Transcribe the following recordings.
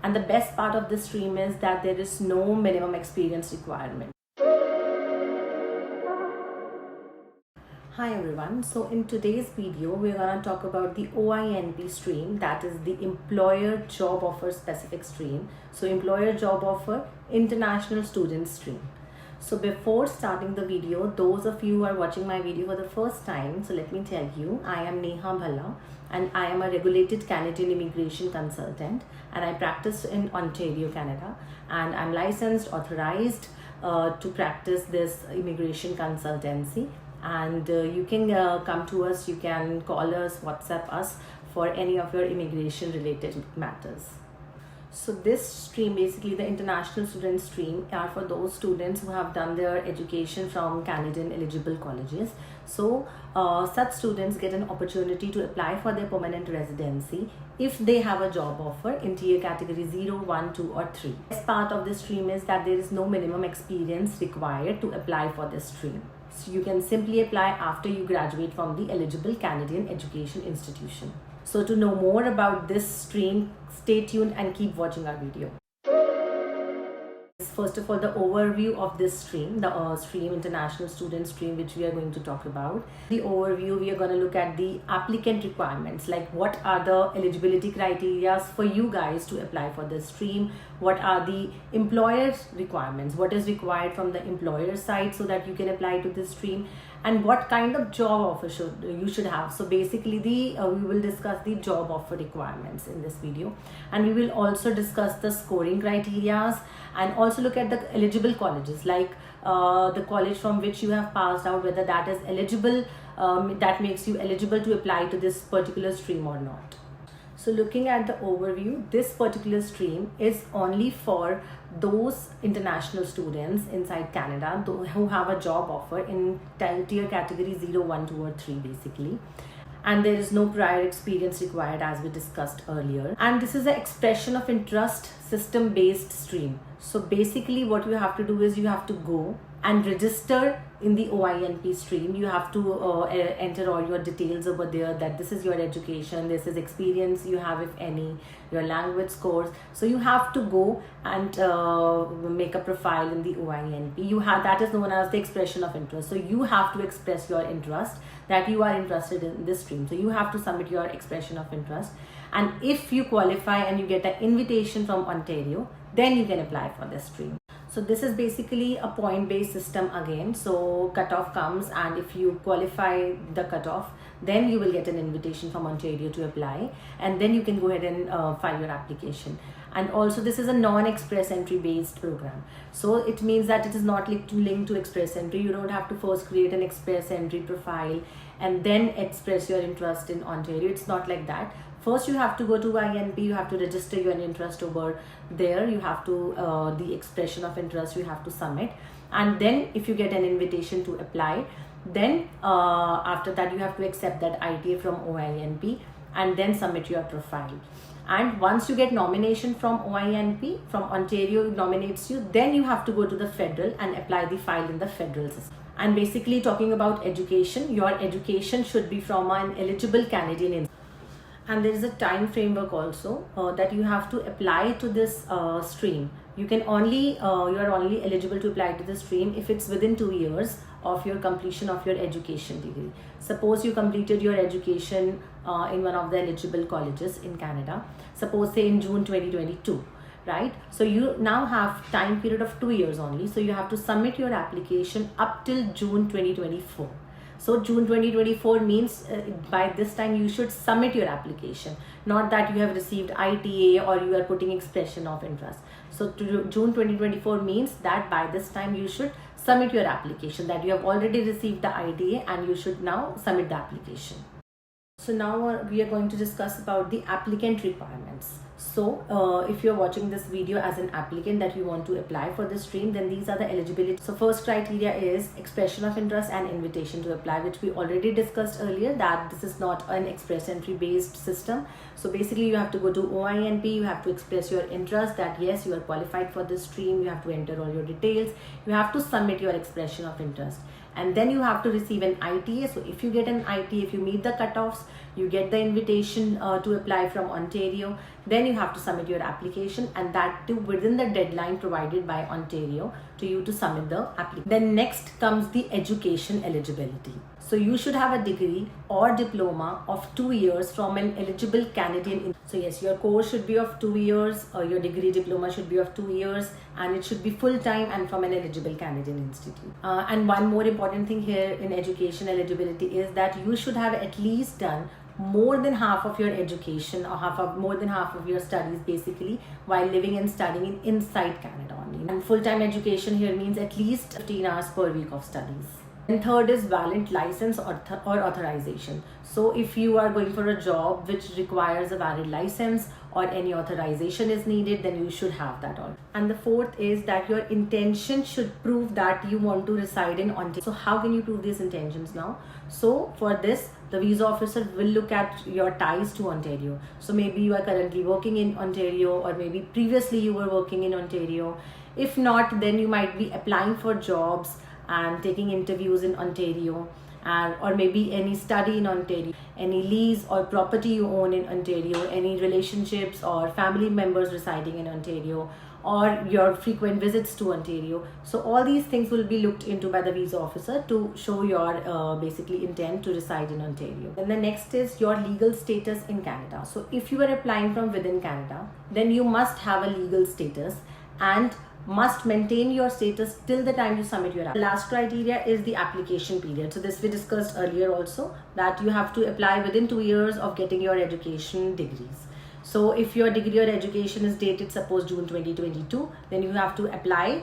And the best part of this stream is that there is no minimum experience requirement. Hi everyone, so in today's video we're going to talk about the OINP stream, that is the Employer Job Offer Specific stream. So Employer Job Offer International Student stream. So before starting the video, those of you who are watching my video for the first time, so let me tell you, I am Neha Bhalla and I am a regulated Canadian immigration consultant and I practice in Ontario, Canada, and I'm licensed, authorized to practice this immigration consultancy. And you can come to us, you can call us, WhatsApp us for any of your immigration related matters. So this stream, basically the international student stream, are for those students who have done their education from Canadian eligible colleges. So such students get an opportunity to apply for their permanent residency if they have a job offer in tier category 0, 1, 2 or 3. As part of this stream is that there is no minimum experience required to apply for this stream. So you can simply apply after you graduate from the eligible Canadian education institution. So to know more about this stream, stay tuned and keep watching our video. First of all, the overview of this stream, the stream International Student stream, which we are going to talk about. The overview, we are going to look at the applicant requirements, like what are the eligibility criteria for you guys to apply for this stream, what are the employer's requirements, what is required from the employer side so that you can apply to this stream, and what kind of job offer you should have. So basically we will discuss the job offer requirements in this video, and we will also discuss the scoring criteria and also look at the eligible colleges, like the college from which you have passed out, whether that is eligible, that makes you eligible to apply to this particular stream or not. So looking at the overview, this particular stream is only for those international students inside Canada who have a job offer in tier category 0, 1, 2 or 3 basically. And there is no prior experience required, as we discussed earlier. And this is an expression of interest system based stream. So basically what you have to do is you have to go and register in the OINP stream. You have to enter all your details over there, that this is your education, this is experience you have if any, your language scores. So you have to go and make a profile in the OINP. That is known as the expression of interest. So you have to express your interest that you are interested in this stream. So you have to submit your expression of interest, and if you qualify and you get an invitation from Ontario, then you can apply for this stream. So this is basically a point-based system again. So cutoff comes, and if you qualify the cutoff, then you will get an invitation from Ontario to apply, and then you can go ahead and file your application. And also this is a non-express entry based program. So it means that it is not linked to express entry. You don't have to first create an express entry profile and then express your interest in Ontario. It's not like that. First you have to go to INP, you have to register your interest over there, you have to the expression of interest you have to submit, and then if you get an invitation to apply, then after that you have to accept that ITA from OINP and then submit your profile. And once you get nomination from OINP, from Ontario nominates you, then you have to go to the federal and apply the file in the federal system. And basically talking about education, your education should be from an eligible Canadian institution. And there is a time framework also that you have to apply to this stream. You are only eligible to apply to the stream if it's within 2 years of your completion of your education degree. Suppose you completed your education in one of the eligible colleges in Canada, suppose say in June 2022, right? So you now have time period of 2 years only. So you have to submit your application up till June 2024. So June 2024 means by this time you should submit your application, not that you have received ITA or you are putting expression of interest. So June 2024 means that by this time you should submit your application, that you have already received the ITA and you should now submit the application. So now we are going to discuss about the applicant requirements. So if you're watching this video as an applicant that you want to apply for this stream, then these are the eligibility. So first criteria is expression of interest and invitation to apply, which we already discussed earlier, that this is not an express entry based system. So basically you have to go to OINP, you have to express your interest that yes, you are qualified for this stream, you have to enter all your details, you have to submit your expression of interest. and then you have to receive an ITA. So if you get an ITA, if you meet the cutoffs, you get the invitation to apply from Ontario, then you have to submit your application, and that too within the deadline provided by Ontario to you to submit the application. Then next comes the education eligibility. So you should have a degree or diploma of 2 years from an eligible Canadian. So yes, your course should be of 2 years, or your degree diploma should be of 2 years, and it should be full-time and from an eligible Canadian institute. And one more important thing here in education eligibility is that you should have at least done more than half of your education, or more than half of your studies basically, while living and studying inside Canada only. And full-time education here means at least 15 hours per week of studies. And third is valid license or authorization. So if you are going for a job which requires a valid license or any authorization is needed, then you should have that all. And the fourth is that your intention should prove that you want to reside in Ontario. So how can you prove these intentions now? So for this, the visa officer will look at your ties to Ontario. So maybe you are currently working in Ontario, or maybe previously you were working in Ontario. If not, then you might be applying for jobs and taking interviews in Ontario, or maybe any study in Ontario, any lease or property you own in Ontario, any relationships or family members residing in Ontario, or your frequent visits to Ontario. So all these things will be looked into by the visa officer to show your basically intent to reside in Ontario. And the next is your legal status in Canada. So if you are applying from within Canada, then you must have a legal status and must maintain your status till the time you submit your application. The last criteria is the application period. So this we discussed earlier also, that you have to apply within 2 years of getting your education degrees. So if your degree or education is dated suppose June 2022, then you have to apply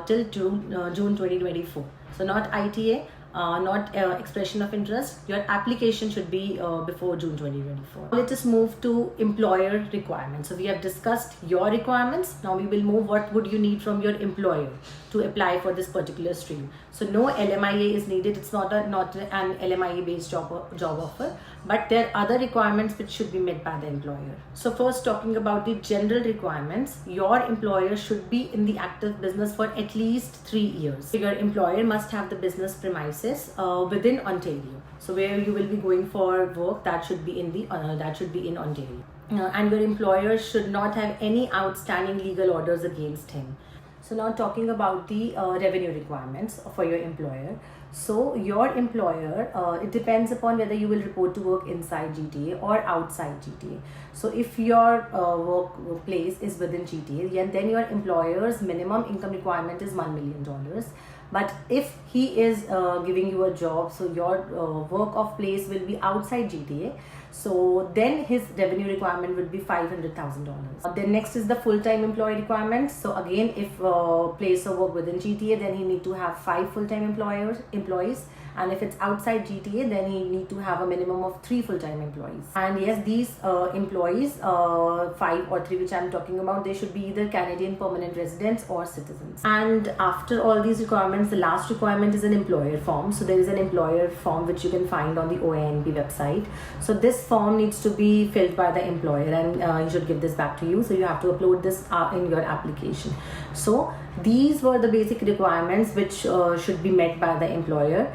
till June 2024. So not ITA, not expression of interest. Your application should be before June 2024. Let us move to employer requirements. So we have discussed your requirements. Now we will move what would you need from your employer to apply for this particular stream. So no LMIA is needed. It's not an LMIA based job offer, but there are other requirements which should be met by the employer. So first, talking about the general requirements, your employer should be in the active business for at least 3 years. So your employer must have the business premises within Ontario. So where you will be going for work, that should be in Ontario. And your employer should not have any outstanding legal orders against him. So now talking about the revenue requirements for your employer. So your employer, it depends upon whether you will report to work inside GTA or outside GTA. So if your workplace is within GTA, then your employer's minimum income requirement is $1 million. But if he is giving you a job, so your work of place will be outside GTA, so then his revenue requirement would be $500,000. Then next is the full-time employee requirements. So again, if place of work within GTA, then he need to have 5 full-time employees. And if it's outside GTA, then he need to have a minimum of 3 full-time employees. And yes, these employees, 5 or 3 which I'm talking about, they should be either Canadian permanent residents or citizens. And after all these requirements, the last requirement is an employer form. So there is an employer form which you can find on the OINP website. So this form needs to be filled by the employer, and you should give this back to you. So you have to upload this in your application. So these were the basic requirements which should be met by the employer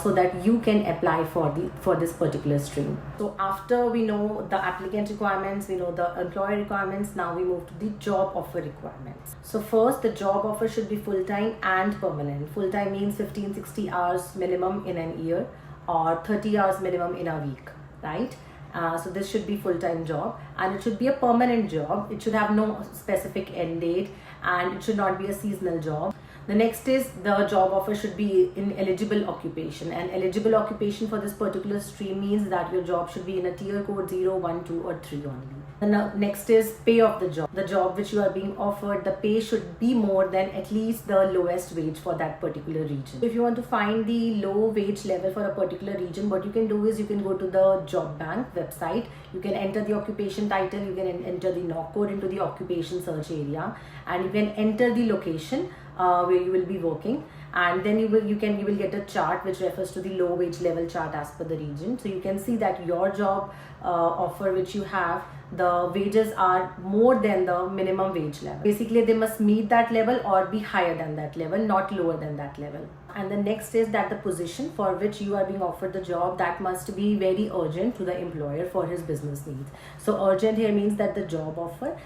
so that you can apply for this particular stream. So after we know the applicant requirements, we know the employer requirements, now we move to the job offer requirements. So first, the job offer should be full-time and permanent. Full-time means 15-60 hours minimum in an year, or 30 hours minimum in a week, right? So this should be full-time job, and it should be a permanent job. It should have no specific end date, and it should not be a seasonal job. The next is the job offer should be in eligible occupation, and eligible occupation for this particular stream means that your job should be in a TEER code 0, 1, 2 or 3 only. The next is pay of the job. The job which you are being offered, the pay should be more than at least the lowest wage for that particular region. If you want to find the low wage level for a particular region, what you can do is you can go to the job bank website. You can enter the occupation title, you can enter the NOC code into the occupation search area, and you can enter the location where you will be working, and then you will get a chart which refers to the low wage level chart as per the region. So you can see that your job offer which you have, the wages are more than the minimum wage level. Basically, they must meet that level or be higher than that level, not lower than that level. And the next is that the position for which you are being offered the job, that must be very urgent to the employer for his business needs. So urgent here means that the job offer,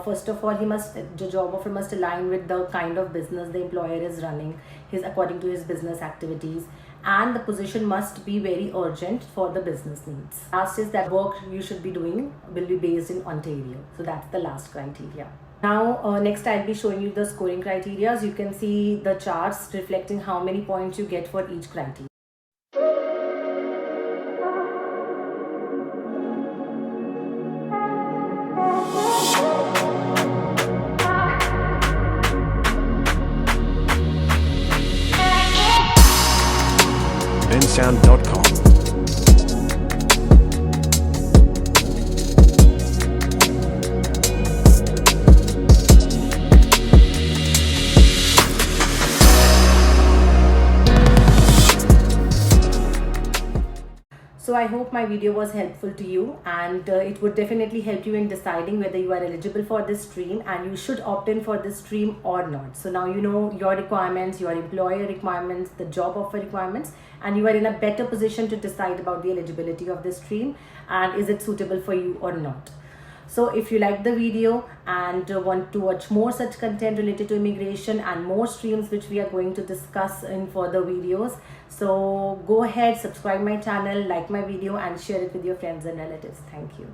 first of all, the job offer must align with the kind of business the employer is running, according to his business activities, and the position must be very urgent for the business needs. Last is that work you should be doing will be based in Ontario. So that's the last criteria. Now next I'll be showing you the scoring criteria. You can see the charts reflecting how many points you get for each criteria. bensound.com. So I hope my video was helpful to you, and it would definitely help you in deciding whether you are eligible for this stream and you should opt in for this stream or not. So now you know your requirements, your employer requirements, the job offer requirements, and you are in a better position to decide about the eligibility of this stream and is it suitable for you or not. So if you like the video and want to watch more such content related to immigration and more streams which we are going to discuss in further videos, so go ahead, subscribe my channel, like my video and share it with your friends and relatives. Thank you.